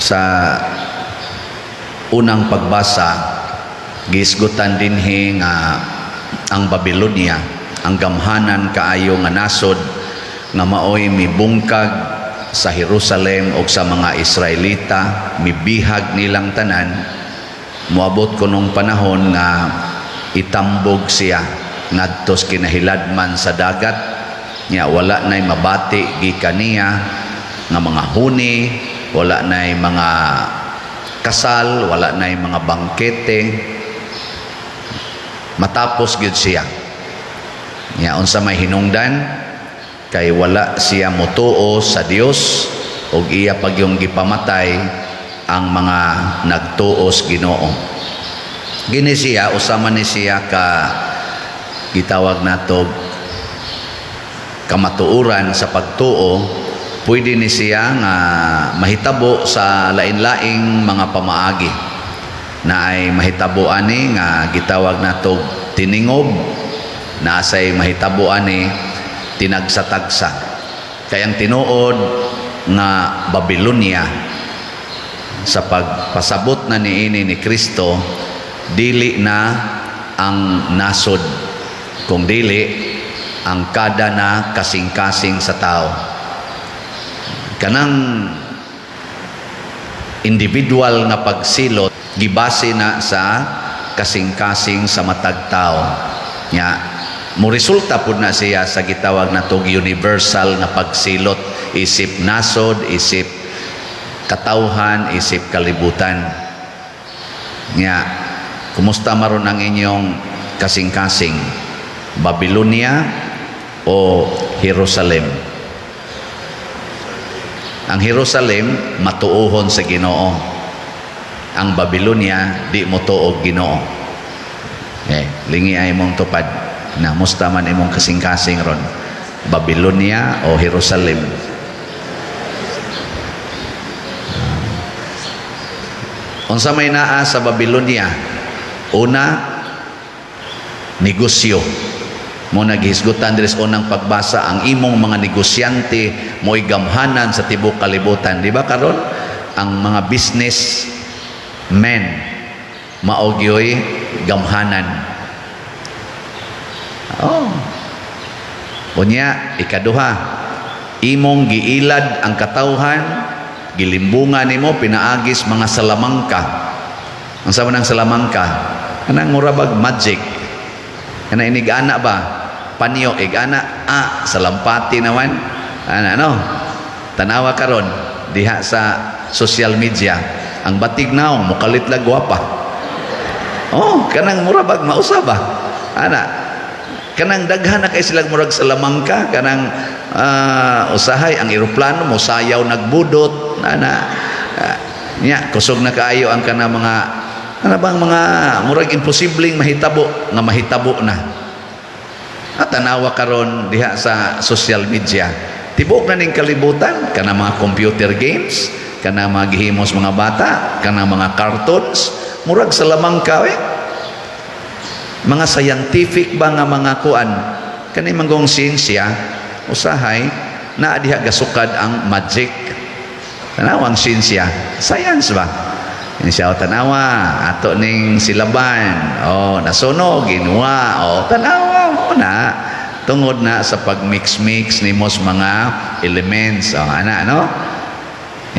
sa unang pagbasa, gisgutan dinhi nga ang Babylonia, ang gamhanan kaayo nga nasod nga maoy mibungkag sa Jerusalem o sa mga Israelita, mibihag nilang tanan. Moabot ko nung panahon nga itambog siya ngadto sa kinahiladman sa dagat, nya wala nay mabati gikan niya nga mga huni, wala nay mga kasal, wala nay mga bangkete. Matapos gyud siya, nya unsa may hinungdan kay wala siya motuo sa Dios ug iya pagyong gipamatay ang mga nagtuos Ginoo. Gini siya, usama ni siya ka gitawag nato kamatuoran sa pagtuo. Pwede ni siya nga mahitabo sa lain-laing mga pamaagi na ay mahitabo ani nga gitawag nato tiningob, na asay mahitabo ani tinagsatagsa. Kayang tinuod nga Babylonia sa pagpasabot na niini ni Kristo, dili na ang nasod, kung dili ang kada na kasing-kasing sa tao. Kanang individual nga pagsilot gibase na sa kasing-kasing sa matag tao. Nya mo resulta pud na siya sa gitawag natong universal nga pagsilot, isip nasod, isip katawhan, isip kalibutan. Nya kumusta maron ang inyong kasing-kasing, Babylonia o Jerusalem? Ang Jerusalem matuohon sa Ginoo, ang Babylonia di motuog Ginoo. Lingi ay mong tupad na musta man imong kasing-kasing ron, Babylonia o Jerusalem. Unsa may naa sa Babylonia? Una, negosyo. Mo naghisgutan diri sa unang pagbasa, ang imong mga negosyante mo'y gamhanan sa tibok kalibutan. Di ba karon ang mga business men mao gyoy gamhanan. Unya, ikaduha, imong giilad ang katawhan, gilimbungan nimo pinaagis mga salamangka. Ang sama ng salamangka, kanang murabag magic. Kana inig-ana ba? Panyo, igana, salampati naman. Tanawa karon diha sa social media, ang batig naong mukalit lang gwapa. Kanang murabag mausa ba? Kanang daghan na kay silang murag salamangka, kanang usahay ang eroplano mo sayaw nagbudot, nya kusog na kaayo ang kana mga mga murag imposibleng mahitabo nga mahitabo na. At tanawa karon diha sa social media, tibok na ning kalibutan, kana mga computer games, kana mga gihimos mga bata, kana mga cartoons, murag salamangka mga scientific ba nga mga kuan, kani manggong siyensya, usahay na diha gasukad ang magic. Tanawa ang siyensya, science ba? Siya tanawa ato ning silaban, nasunog ginuwa, tanawa na tungod na sa pagmix-mix nimos mga elements,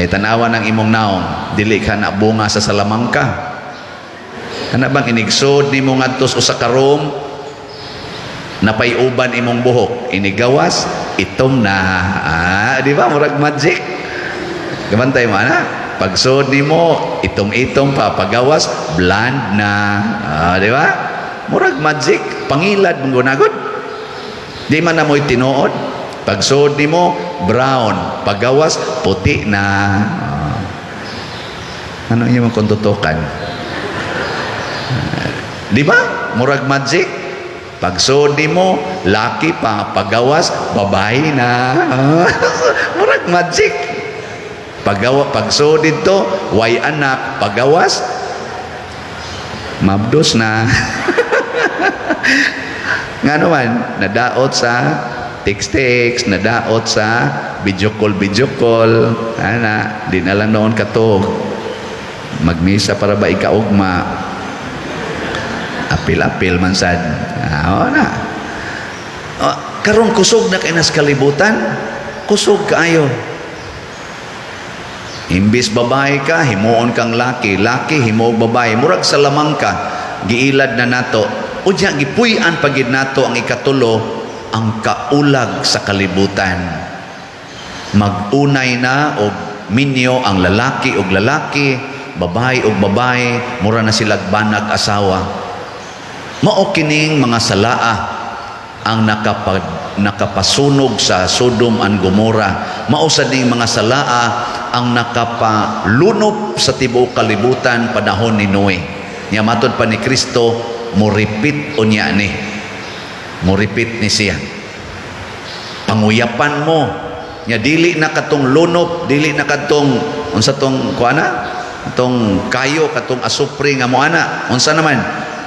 tanawa ng imong naong dili ka na bunga sa salamangka. Kana bang inigsod nimo ngadto sa usa ka room, napay-uban imong buhok, inigawas itom na, di ba murag magic? Gamantay mo pagsod nimo itom-itom pa, pagawas bland na, di ba? Murag magic, pangilad mong gunagod. Di man na mo'y tinuod, pagsod nimo brown, pagawas puti na. Ano yung kontutukan? Di ba? Murag magic. Pagsod nimo laki pa, pagawas babae na. Murag magic. Pagsod dito way anak, pagawas mabdos na. Nga naman nadaot sa text-text, nadaot sa video call, ana, di na lang noon kato, magmisa para ba ikaugma, apil-apil man sad, na. Karong kusog na kainas kalibutan, kusog kaayo. Imbis babae ka, himuon kang laki, himo babae, murag sa lamang ka, giilad na nato, unya gipuy-an pagid nato ang ikatulo, ang kaulag sa kalibutan. Magunay na og minyo ang lalaki og lalaki, babae og babae, mura na sila banag asawa. Mao kining mga salaa ang nakapasunog sa Sodom and Gomorrah. Mao sad ning mga salaa ang nakapalunop sa tibuok kalibutan panahon ni Noe. Nya matod pa ni Kristo, muripit unya ni. Muripit ni siya. Panguyapan mo. Nya dili na katong lunop, dili na katong unsa tong kuana? Atong kayo katong asupre nga mo ana. Unsa naman?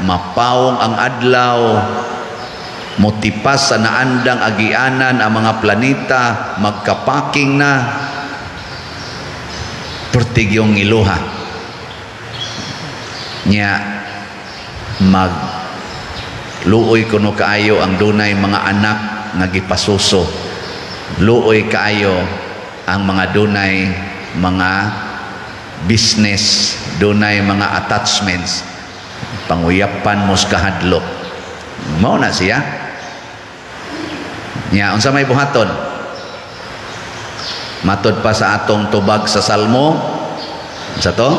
Mapawong ang adlaw. Motipas sa naandang agianan ang mga planeta, magkapaking na. Pertig yung iluha. Nya luoy kuno kaayo ang dunay mga anak nga gipasuso. Luoy kaayo ang mga dunay mga business, dunay mga attachments. Panguyapan mo sa kahadlok. Mao na siya. Nya unsa may buhaton? Matod pa sa atong tubag sa Salmo, unsa to?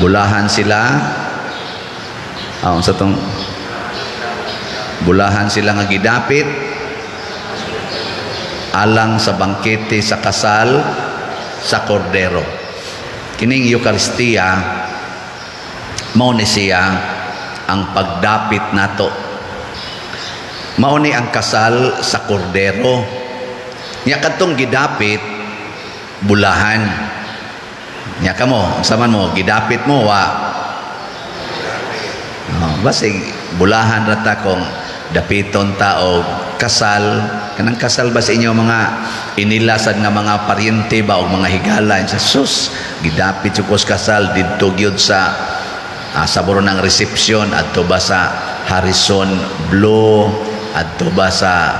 Bulahan sila. Unsa tong bulahan sila nga gidapit alang sa bangkete sa kasal sa kordero. Kining Eucharistia mao ni siya ang pagdapit nato. Mao ni ang kasal sa kordero. Nya kadtong gidapit bulahan. Nya kamo, saman mo gidapit mo wa. Basig bulahan rata kung dapiton ta og kasal, kanang kasal ba sa inyo mga inilasad nga mga paryente ba og mga higala sa sus gidapit sukos kasal didto gyud sa saburo ng resepsyon adto ba sa Harrison Blue adto ba sa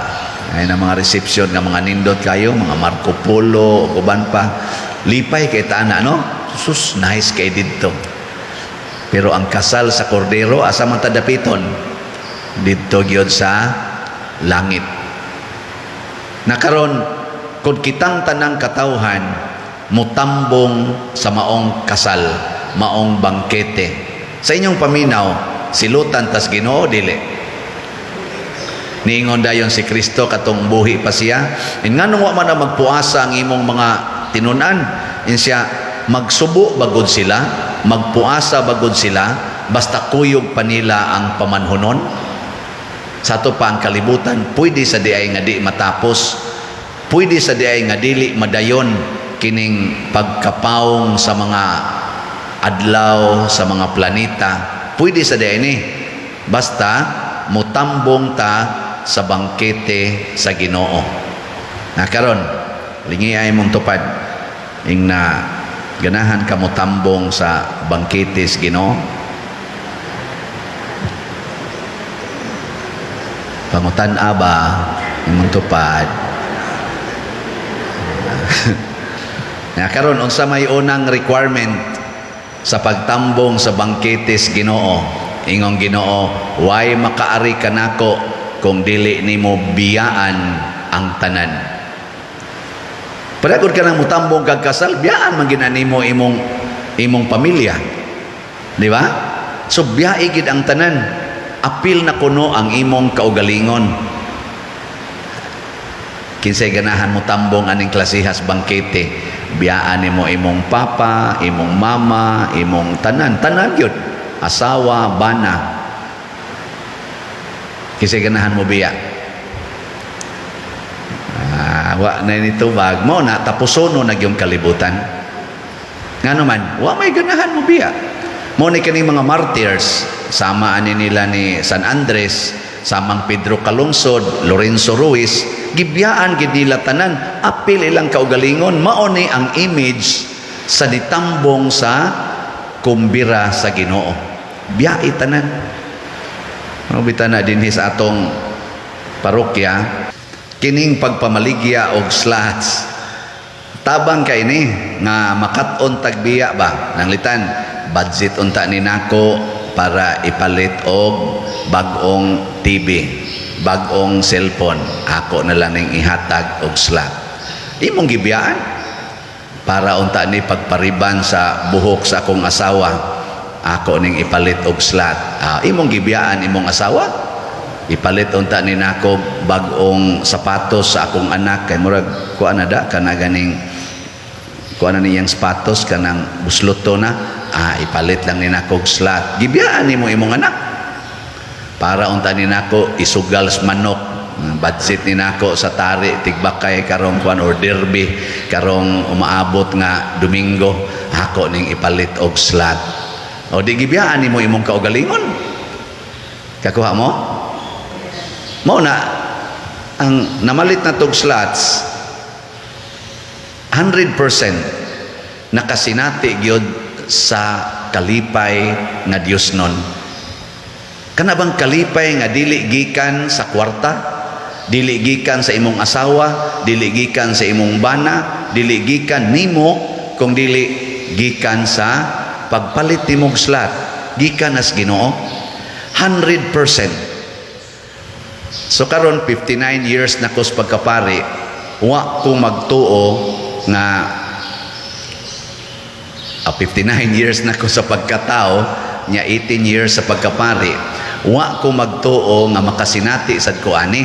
ay na mga resepsyon nga mga nindot kayo mga Marco Polo o uban pa lipay kay taana no sus nice kay didto. Pero ang kasal sa kordero asa man ta dapiton didto gyud sa langit. Nakaron kung kitang tanang katawhan mutambong sa maong kasal, maong bangkete. Sa inyong paminaw, silutan tas Ginoo dili. Niingon dayon si Kristo katong buhi pa siya. Nganong wa man na magpuasa ang imong mga tinunan? Siya magsubo bagod sila, magpuasa bagod sila, basta kuyog pa nila ang pamanhunon. Sa to pa ang kalibutan, pwede sa diay nga di matapos, pwede sa diay nga dili madayon kining pagkapaong sa mga adlaw, sa mga planeta, pwede sa diay ni. Basta mutambong ta sa bangkete sa Ginoo. Na karon, lingi ay mong tupad ing na ganahan ka mutambong sa bangkete sa Ginoo. Pangutan aba imong tupad. Na karon unsa may unang requirement sa pagtambong sa bangkete sa Ginoo? Ingong Ginoo, way makaari kanako kung dili nimo biyaan ang tanan. Padagod ka nang mutambong kag kasal, biyaan man ginanimo imong pamilya. Di ba? So biyae gid ang tanan. Apil na kuno ang imong kaugalingon. Kinsay ganahan mo tambong aning klasihas bangkete, biyaan nimo imong papa, imong mama, imong tanan gyud, asawa, bana. Kinsay ganahan mo biya. Wa na nito bag mo na tapusono na gyung kalibutan. Ngano man, wa may ganahan mo biya. Mo ni kani mga martyrs, sama ani nila ni San Andres samang Pedro Calungsod, Lorenzo Ruiz, gibiyaan gid nila tanan, apil ilang kaugalingon, mao ni ang image sa nitambong sa kumbira sa Ginoo. Biyai tanan. Mabitana dinhi sa atong parokya, kining pagpamaligya og slots. Tabang kay ni nga makat-on tagbiya ba nang litan budget unta ni nako para ipalit og bag-ong TV, bag-ong cellphone. Ako na lang ning ihatag og slot. Imong gibiyaan para unta ni pagpariban sa buhok sa akong asawa. Ako ning ipalit og slot. Imong gibiyaan imong asawa. Ipalit unta ni nako bag-ong sapatos sa akong anak kay murag kuan na da kana ganing kuan na niyang sapatos kanang busluto na, ipalit lang ni nako og slot. Gibiyaan nimo imong anak para unta ni nako isugal sa manok, budget ni nako sa tari tigbakay karong kuan or derby karong umaabot nga Domingo, ako ning ipalit og slot. O di gibiyaan nimo imong kaugalingon. Kakuha mo? Mao na ang namalit na tog slots 100% nakasinati gyud sa kalipay nga Dios nun. Kana bang kalipay nga dili gikan sa kwarta, dili gikan sa imong asawa, dili gikan sa imong bana, dili gikan nimo, kung dili gikan sa pagpalit nimong slot, gikan as Ginoo 100%. So karon 59 years na ko sa pagkapari, wa ko magtuo nga 59 years na ko sa pagkatao, nya 18 years sa pagkapari, wa ko magtuo nga makasinati sad ko ani.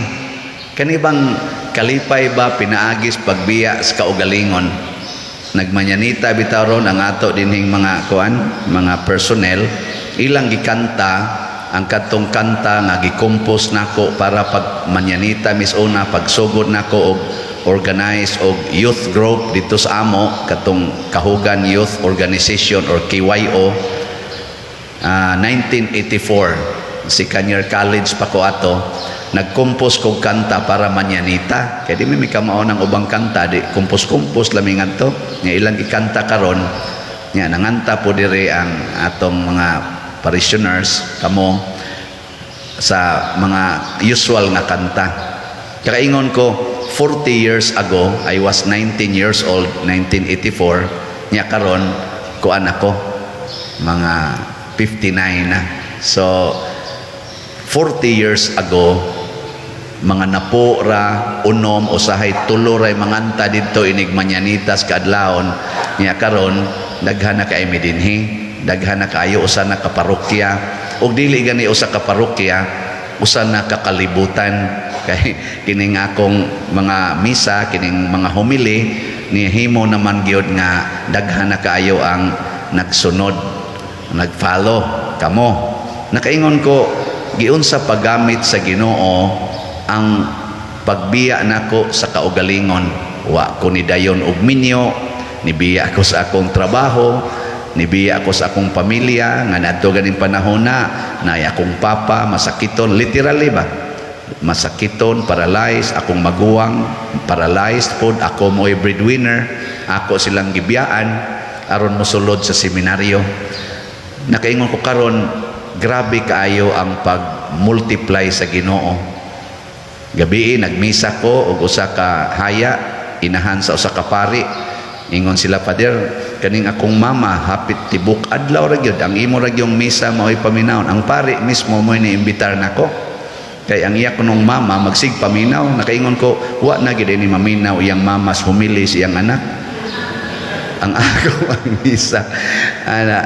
Kani bang kalipay ba pinaagis pagbiya sa kaugalingon? Nagmanyanita bitaw ron ang ato dinhing mga kuan, mga personnel, ilang gikanta ang katong kanta nga gikompose nako para pag manyanita misuna pagsugod nako og organize og youth group dito sa amo katong Kahugan Youth Organization or KYO. 1984 si Kanyar College pa ko ato nagkompose kog kanta para manyanita kay di mi kamao ng ubang kanta di kompos laming adto nya ilang ikanta karon nya nanganta po dire ang atong mga parishioners kamo sa mga usual nga kanta. Kakaingon ko 40 years ago I was 19 years old 1984 nya karon kuan ako mga 59 na. So 40 years ago mga napo ra unom usahay tulo ra manganta didto inig manyanitas kaadlawon nya karon daghan na kay dinhi, daghan na kayo usa na ka parokya ug dili gani usa ka parokya usa na ka kalibutan kay kining akong mga misa kining mga homily nihimo naman gyud nga daghan na kaayo ang nagsunod nagfollow kamo. Nakaingon ko giunsa paggamit sa Ginoo ang pagbiya nako sa kaugalingon. Wa ko ni dayon og minyo, nibiya ako sa akong trabaho, nibiya ako sa akong pamilya nga nadto ganing panahon na akong papa masakiton literally ba masakiton, paralyzed akong maguwang, paralyzed pod ako mo'y breadwinner, ako silang gibiyaan aron mosulod sa seminaryo. Nakaingon ko karon grabe kaayo ang pag-multiply sa Ginoo. Gabi nagmisa ko og usa ka haya inahan sa usa ka pari. Ingon sila, Pader, kaning akong mama hapit tibok adlaw ra gyud ang imo ra gyung misa mao'y paminawon. Ang pari mismo mo'y niimbitar nako. Kay ang iya kunong mama magsig paminaw. Nakaingon ko, wa na gyud ni maminaw iyang mama sa humili siyang anak. Ang ako ang misa. Ana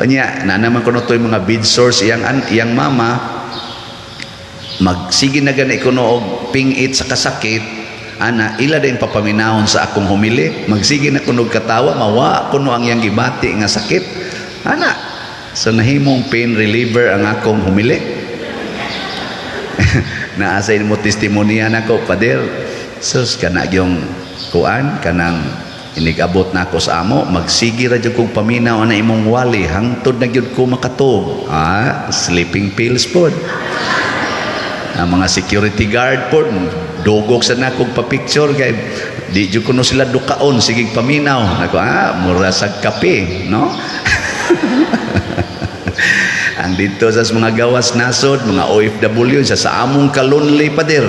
nya na naman kuno toy mga bid source iyang mama magsige na gani kuno og pingit sa kasakit ana ila din papaminahon sa akong humili magsige na kuno katawa mawa kuno ang iyang gibati nga sakit ana so nahimong pain reliever ang akong humili. Naasay mo testimonya nako, Pader, sus kana yung kuan kanang inigabot na ako sa amo, magsige ra jud kog paminaw na imong wali hangtod na gyud ko makatog. Sleeping pills pod. Ang mga security guard po, dugog sa nakong pa-picture kay di jud kuno sila dukaon sige paminaw. Nako mura sa kape, no? Ang dito sa mga gawas nasod, mga OFW sa among kalunli pader.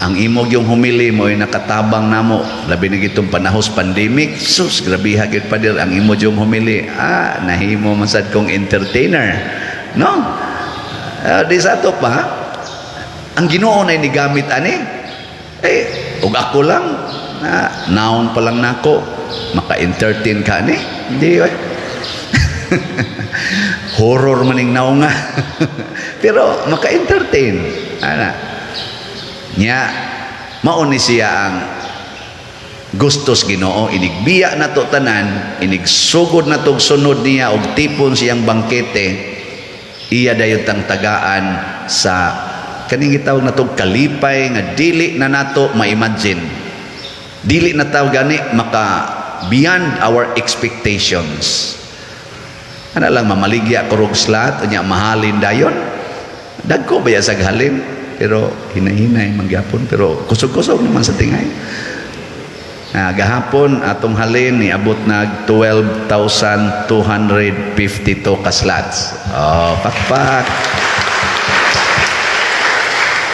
Ang imog yung humili mo ay nakatabang namo, labi na gitong panahos pandemic. Sus, grabe hagit pader ang imog yung humili. Nahimo masad kong entertainer, no? Di sa to pa, ang Ginoo na inigamit ani. Ug ako lang naon pa lang nako maka-entertain ka ni. Hindi horror maning naong nga. Pero maka-entertain. Nya mao ni siya ang gustos Ginoo, inigbiya na to tanan, inigsugod na tog sunod niya og tipon siyang bangkete. Iya dayon tang tagaan sa kaning gitawag na tog kalipay nga dili na nato ma-imagine. Dili na taw gani maka beyond our expectations. Ana lang mamaligya kurog slat unya mahalin dayon. Dagko baya sa halin pero hinay-hinay mangyapon pero kusog-kusog naman sa tingay. Gahapon atong halin ni abot nag 12,252 ka slots. Pakpak.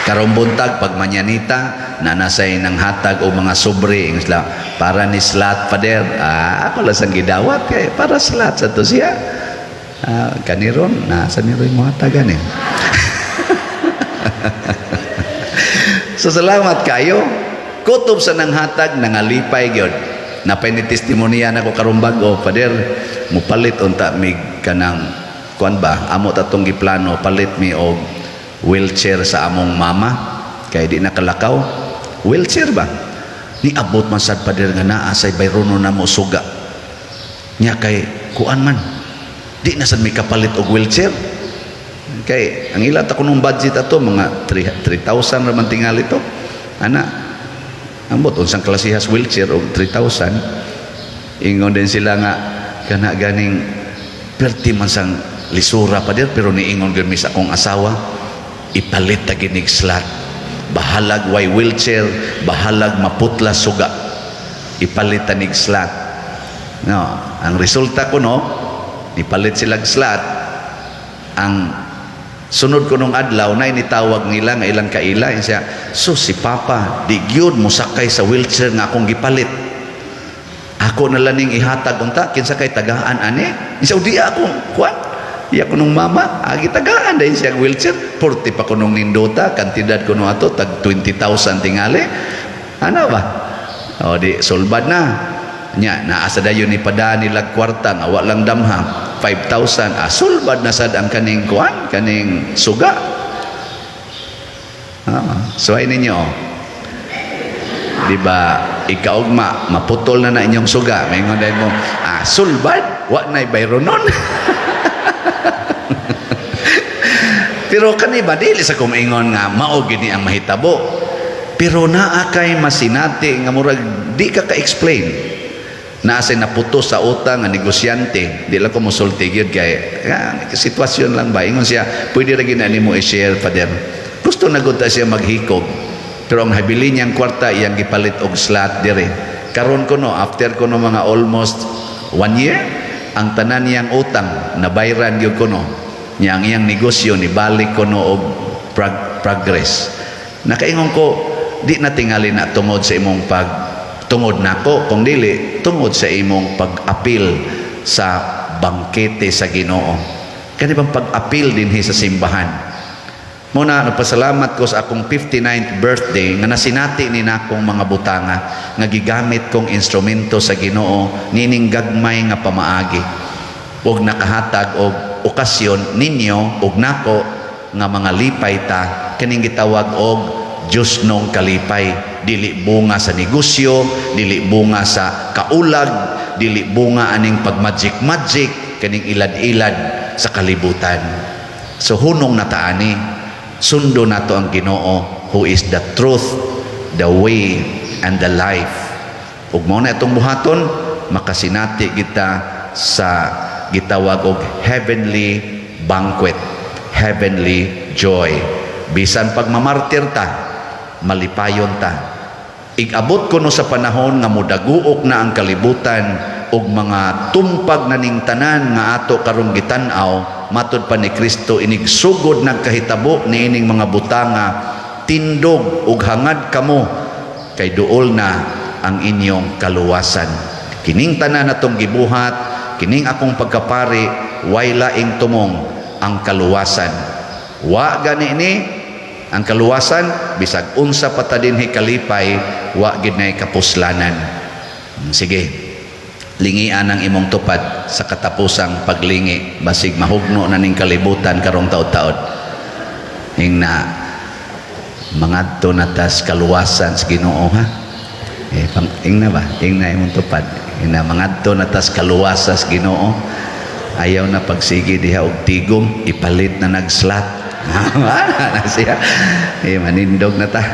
Karong buntag pag manyanita nanasay ng hatag o mga sobre sila para ni slot pader. Ako lang sang gidawat kay para slot sa to siya. Kaniron nasa ni mo hatagan eh. So salamat kayo. Kutob sa nang hatag nangalipay gyud. Napay ni testimonya nako karong bag-o pader mupalit unta mig kanang kuan ba amo tatong giplano palit mi og wheelchair sa among mama kay di nakalakaw. Wheelchair ba? Ni abot man sad pader nga naa say bayrono na mo suga. Nya kay kuan man. Di na sad mi kapalit og wheelchair. Kay ang ila ta kunong budget ato mga 3,000 ra man tingali to. Ambot unsang klasihas wheelchair og 3,000. Ingon din sila nga kana ganing perti man sang lisura pader pero niingon gyud mi sa akong asawa ipalit ta ginig slot. Bahalag way wheelchair, bahalag maputla suga. Ipalit ta nig slot. No, ang resulta ko no, ipalit sila slot. Ang sunod ko nung adlaw na initawag nila nga ilang kaila siya, si Papa di gyud mo sakay sa wheelchair nga akong gipalit. Ako na laning ihatag unta kinsa kay tagaan ani. Isa di ako kuan. Iya ko nung mama, agi tagaan dahil siyang wheelchair. 40 pa ko nung nindota, kantidad ko nung ato, tag 20,000 tingali. Ano ba? O di, sulbad na. Nya, naasa dayon ni pada nilag kwarta, nga walang damha, 5,000. Sulbad na sad ang kaning kuan, kaning suga. So ay ninyo, di ba, ikaugma, maputol na inyong suga. May ngon dahil mo, sulbad, wa na'y bayronon. Pero kaniba dili sa kumingon nga mao gid ni ang mahitabo. Pero naa kay masinati nga murag di ka ka-explain. Naa say naputos sa utang nga negosyante, di lang ko mosulti gyud kay sitwasyon lang ba ingon siya, pwede ra gid nimo i-share fader. Gusto na gud ta siya maghikog. Pero ang habili niyang kwarta iyang gipalit og slot dire. Karon ko no after ko no mga almost 1 year ang tanan niyang utang nabayran gyud ko no. Yang iyang negosyo ni balik ko no og progress. Nakaingon ko di na tingali na tungod sa imong tungod nako kung dili tungod sa imong pag-apil sa bangkete sa Ginoo. Kani bang pag-apil dinhi sa simbahan. Muna nagpasalamat ko sa akong 59th birthday nga nasinati ni nakong mga butanga nga gigamit kong instrumento sa Ginoo nining gagmay nga pamaagi. Og nakahatag og okasyon ninyo ug nako nga mga lipay ta kining gitawag og Dios nung kalipay. Dili bunga sa negosyo, dili bunga sa kaulag, dili bunga aning pag-magic kining ilad-ilad sa kalibutan. So hunong nataani sundo nato ang Ginoo who is the truth, the way and the life. Ug mao na itong buhaton makasinati kita sa gitawag og heavenly banquet, heavenly joy. bisan pag mamartir ta, malipayon ta. Igabot ko no sa panahon nga mudaguok na ang kalibutan ug mga tumpag na ning tanan nga ato karong gitan-aw, matud pa ni Kristo, inigsugod nagkahitabo niining mga butanga, tindog ug hangad kamo, kay duol na ang inyong kaluwasan. Kining tanan natong gibuhat, kining akong pagkapari, way laing tumong ang kaluwasan. Wa gani ni ang kaluwasan, bisag unsa pa ta dinhi kalipay, wa gid nay kapuslanan. Sige, lingian ang imong tupad sa katapusang paglingi, basig mahugno na ning kalibutan karong taud-taud. Ingna mangadto na tas kaluwasan sa Ginoo, ha? Ingna ba? Ingna imong tupad. Ingna mangadto na tas kaluwasan sa Ginoo. Ayaw na pagsigi diha og tigom, ipalit na nagslat. Na siya. Manindog na ta.